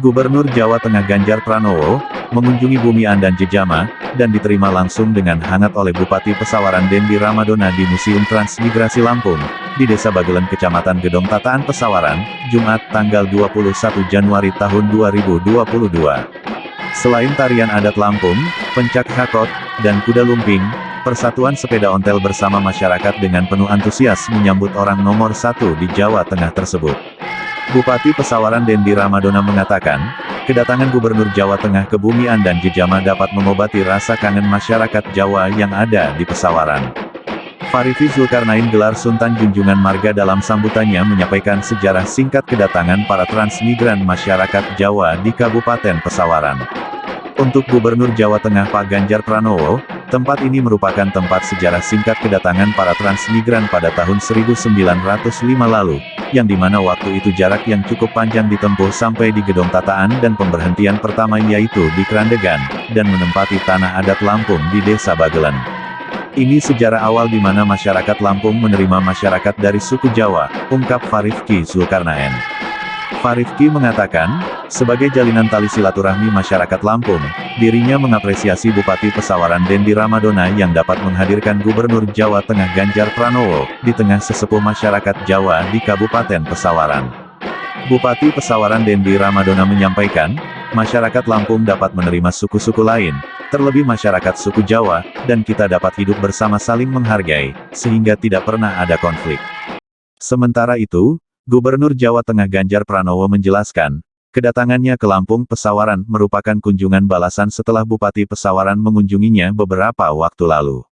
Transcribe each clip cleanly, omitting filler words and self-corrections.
Gubernur Jawa Tengah Ganjar Pranowo, mengunjungi Bumian dan Jejama, dan diterima langsung dengan hangat oleh Bupati Pesawaran Dendi Ramadona di Museum Transmigrasi Lampung, di Desa Bagelen Kecamatan Gedong Tataan Pesawaran, Jumat, tanggal 21 Januari tahun 2022. Selain tarian adat Lampung, pencak hakot, dan kuda lumping, Persatuan Sepeda Ontel bersama masyarakat dengan penuh antusias menyambut orang nomor 1 di Jawa Tengah tersebut. Bupati Pesawaran Dendi Ramadona mengatakan, kedatangan Gubernur Jawa Tengah ke Bumian dan Jejama dapat mengobati rasa kangen masyarakat Jawa yang ada di Pesawaran. Farifi Zulkarnain gelar Sultan Junjungan Marga dalam sambutannya menyampaikan sejarah singkat kedatangan para transmigran masyarakat Jawa di Kabupaten Pesawaran. Untuk Gubernur Jawa Tengah Pak Ganjar Pranowo, tempat ini merupakan tempat sejarah singkat kedatangan para transmigran pada tahun 1905 lalu, yang dimana waktu itu jarak yang cukup panjang ditempuh sampai di Gedong Tataan dan pemberhentian pertama yaitu di Krandegan, dan menempati tanah adat Lampung di Desa Bagelen. Ini sejarah awal di mana masyarakat Lampung menerima masyarakat dari suku Jawa, ungkap Farifki Zulkarnain. Farifki mengatakan, sebagai jalinan tali silaturahmi masyarakat Lampung, dirinya mengapresiasi Bupati Pesawaran Dendi Ramadona yang dapat menghadirkan Gubernur Jawa Tengah Ganjar Pranowo, di tengah sesepuh masyarakat Jawa di Kabupaten Pesawaran. Bupati Pesawaran Dendi Ramadona menyampaikan, masyarakat Lampung dapat menerima suku-suku lain, terlebih masyarakat suku Jawa, dan kita dapat hidup bersama saling menghargai, sehingga tidak pernah ada konflik. Sementara itu, Gubernur Jawa Tengah Ganjar Pranowo menjelaskan, kedatangannya ke Lampung Pesawaran merupakan kunjungan balasan setelah Bupati Pesawaran mengunjunginya beberapa waktu lalu.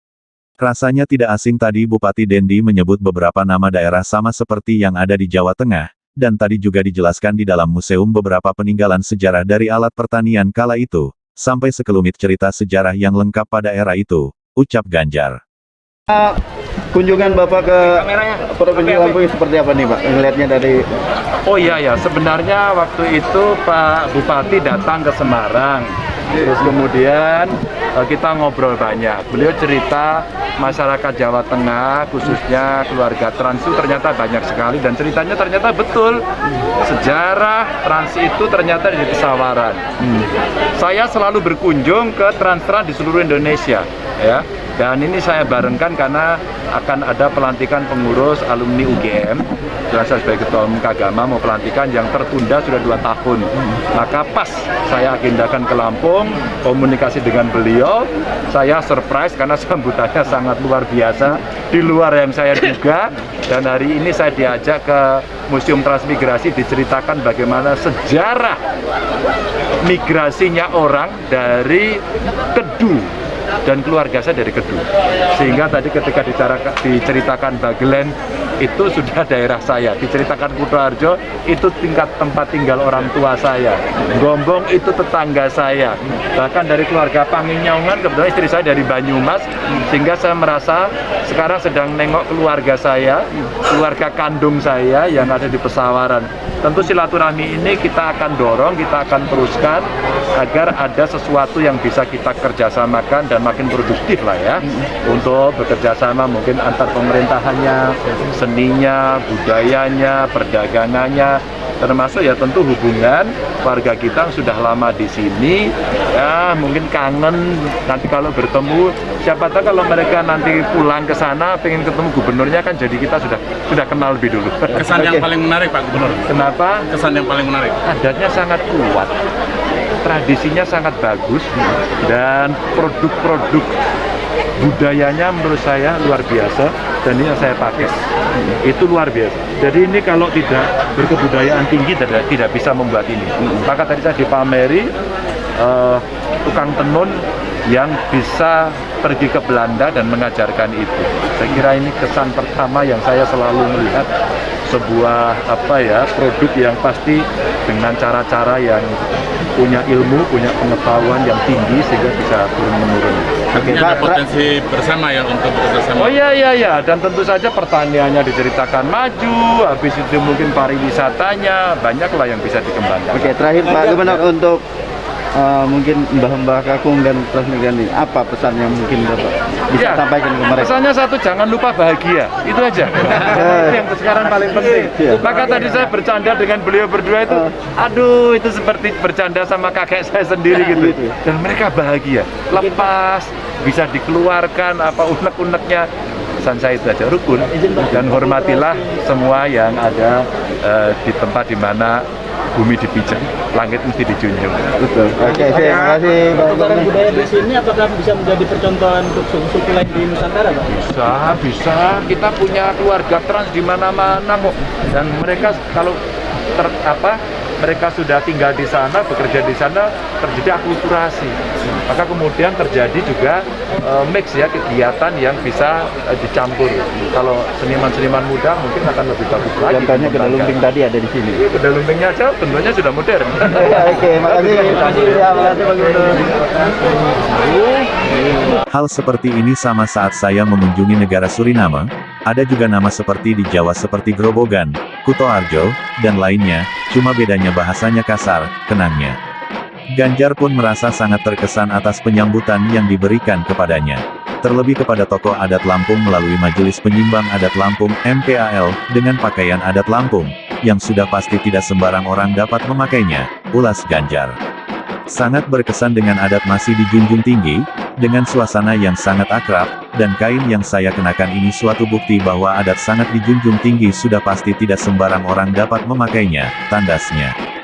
Rasanya tidak asing tadi Bupati Dendi menyebut beberapa nama daerah sama seperti yang ada di Jawa Tengah, dan tadi juga dijelaskan di dalam museum beberapa peninggalan sejarah dari alat pertanian kala itu, sampai sekelumit cerita sejarah yang lengkap pada era itu, ucap Ganjar. Kunjungan Bapak ke Provinsi Lampung seperti apa nih Pak? Ngelihatnya dari... Oh iya ya, sebenarnya waktu itu Pak Bupati datang ke Semarang. Terus kemudian kita ngobrol banyak. Beliau cerita masyarakat Jawa Tengah, khususnya keluarga Trans itu ternyata banyak sekali. Dan ceritanya ternyata betul. Sejarah Trans itu ternyata di Pesawaran. Saya selalu berkunjung ke Trans-Trans di seluruh Indonesia, ya. Dan ini saya barengkan karena akan ada pelantikan pengurus alumni UGM. Saya sebagai Ketua Umum Kagama mau pelantikan yang tertunda sudah 2 tahun. Maka pas saya agendakan ke Lampung, komunikasi dengan beliau, saya surprise karena sambutannya sangat luar biasa, di luar yang saya duga. Dan hari ini saya diajak ke Museum Transmigrasi, diceritakan bagaimana sejarah migrasinya orang dari Kedu, dan keluarga saya dari Kedu. Sehingga tadi ketika diceritakan Bagelen itu sudah daerah saya, diceritakan Kutoarjo itu tempat tinggal orang tua saya, Gombong itu tetangga saya, bahkan dari keluarga Panginyaungan, kebetulan istri saya dari Banyumas, sehingga saya merasa sekarang sedang nengok keluarga saya, keluarga kandung saya yang ada di Pesawaran. Tentu silaturahmi ini kita akan dorong, kita akan teruskan agar ada sesuatu yang bisa kita kerjasamakan dan makin produktif lah ya, untuk bekerjasama mungkin antar pemerintahannya, seninya, budayanya, perdagangannya, termasuk ya tentu hubungan warga kita yang sudah lama di sini, ya mungkin kangen nanti kalau bertemu, siapa tahu kalau mereka nanti pulang ke sana pengen ketemu gubernurnya, kan jadi kita sudah kenal lebih dulu. Kesan yang paling menarik Pak Gubernur? Kenapa? Kesan yang paling menarik? Adatnya sangat kuat, tradisinya sangat bagus, dan produk-produk budayanya menurut saya luar biasa, dan ini yang saya pakai itu luar biasa. Jadi ini kalau tidak berkebudayaan tinggi tidak bisa membuat ini. Maka tadi saya dipameri tukang tenun yang bisa pergi ke Belanda dan mengajarkan itu. Saya kira ini kesan pertama yang saya selalu melihat sebuah produk yang pasti dengan cara-cara yang punya ilmu, punya pengetahuan yang tinggi sehingga bisa turun-menurun. Artinya ada potensi bersama ya untuk bekerjasama. Oh iya, dan tentu saja pertaniannya diceritakan maju, habis itu mungkin pariwisatanya banyaklah yang bisa dikembangkan. Oke, terakhir Pak Gubernur untuk mungkin Mbah Kakung dan Transmigran ini, apa pesan yang mungkin Bapak bisa sampaikan ke mereka? Pesannya satu, jangan lupa bahagia, itu aja. Itu yang sekarang paling penting. Maka tadi saya bercanda dengan beliau berdua itu, aduh itu seperti bercanda sama kakek saya sendiri gitu. Dan mereka bahagia, lepas, bisa dikeluarkan apa unek-uneknya. Pesan saya itu aja, rukun dan hormatilah semua yang ada di tempat di mana bumi dipijak, langit mesti dijunjung. Betul. Oke, terima kasih Pak Pertukaran budaya di sini apakah bisa menjadi percontohan untuk suku-suku lain di Nusantara, Pak? Bisa. Kita punya keluarga trans di mana-mana kok. Dan mereka kalau mereka sudah tinggal di sana, bekerja di sana, terjadi akulturasi. Maka kemudian terjadi juga mix ya, kegiatan yang bisa dicampur. Kalau seniman-seniman muda mungkin akan lebih bagus lagi. Contohnya kedai lumping tadi ada di sini. Kedai lumpingnya aja tentunya sudah modern. Oke, makasih. Ya, makasih Pak Gubernur. Hal seperti ini sama saat saya mengunjungi negara Suriname, ada juga nama seperti di Jawa seperti Grobogan, Kutoarjo, dan lainnya, cuma bedanya bahasanya kasar, kenangnya. Ganjar pun merasa sangat terkesan atas penyambutan yang diberikan kepadanya. Terlebih kepada tokoh adat Lampung melalui Majelis Penyimbang Adat Lampung, MPAL, dengan pakaian adat Lampung, yang sudah pasti tidak sembarang orang dapat memakainya, ulas Ganjar. Sangat berkesan dengan adat masih dijunjung tinggi, dengan suasana yang sangat akrab, dan kain yang saya kenakan ini suatu bukti bahwa adat sangat dijunjung tinggi sudah pasti tidak sembarang orang dapat memakainya, tandasnya.